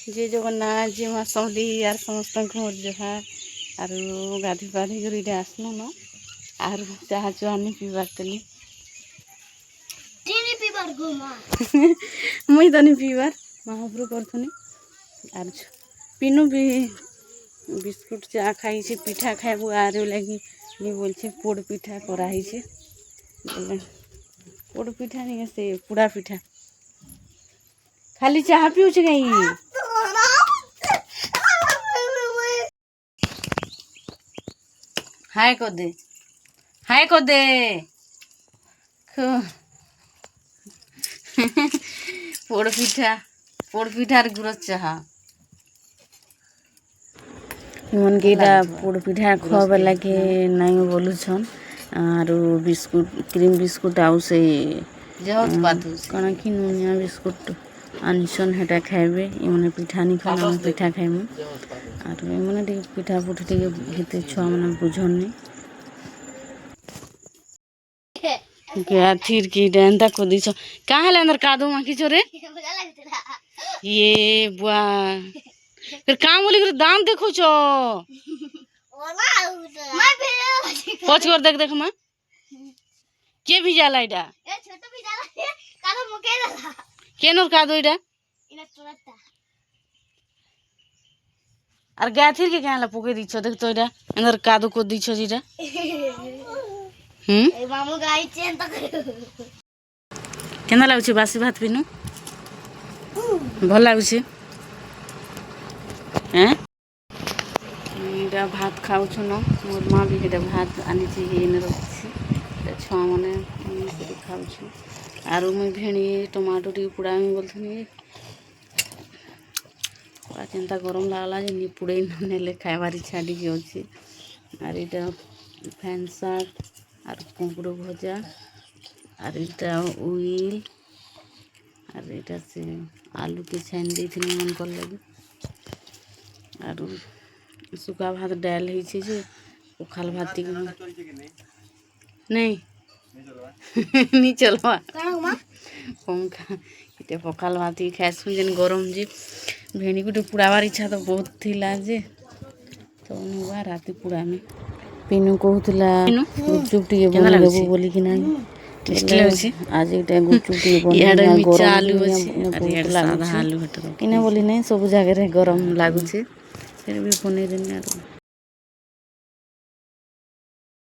जे जगन्नाथ जी माँ समली यार समस्त मोर जुहार आर गाधी पाधी कर आसनु न आर चाह चुहानी पीबार तनी मुई तनी पीबार महाप्रु करथुनी आर पिनू भी बिस्कुट चा खाई पिठा खाइबू आर लगी नहीं बोल पोड़ पिठा कराई पोड़ पिठा नहीं से पुड़ा पिठा खाली चाह पीऊे कहीं हाय को दे हाय को दे पोड़ पिठार गुरस चाह मन के पोड़ पिठा खुआबे लगे नहीं बोलुछन आर बिस्कुट क्रीम बिस्कुट आउ से कण कि नुनिया बिस्कुट आनिसन हेटा खाइबे इमने पिठा नहीं खाना पिठा खाइमु आर इमने पिठा पुठी टे हेते छुआ मैंने बुझनी क्या थीर की डंडा को दिस कहाँ है अंदर कादू माखी छोरे ये बुआ फिर काम बोली कर दाम देखो छो पच कर देख देख मां के भी जाला इडा ए छोटो भी जाला कादू मुके जाला केनोर कादू इडा इना तोरता আর গাথির কে কেন পুকে দিছ দেখ তো এটা এর কাদু কো দিছ যেটা এই মামু গাইছেন তো কেন লাগুছে বাসি ভাত পিনু ভাল লাগুছে হ্যাঁ এটা ভাত খাউছ না মোর মা भी এটা ভাত আনিছি এনে রাখছি এটা ছ মানে করে খাউছ আর মুই ভেণি টমাটো টি পুড়ামি বলথনি चिंता गरम लगला जे पुड़े नेले खाइबार इच्छा टी अच्छे आर यहाँ फैन शाग आर कुकुड़ भजा आर यहाँ उइल आर यहाँ से आलू के छान दी मन कर लगे आर सुखा भात डाल हो पखाल भात नहीं नहीं चलवा पंखा इटे पखाल भात खाइसु जेन गरम जी भेणी गुटे पुड़ावार इच्छा तो बहुत थिला जे तो नुआ राति पुड़ा में पिनू कहूला गुपचुप टी बनलेबू बोली कि ना टेस्ट लागे आज एटा गुपचुप टी बन गरम आलू अछि सादा आलू हटरो किने बोली नहीं सब जगह रे गरम लागु छे फिर भी बने देनी आरो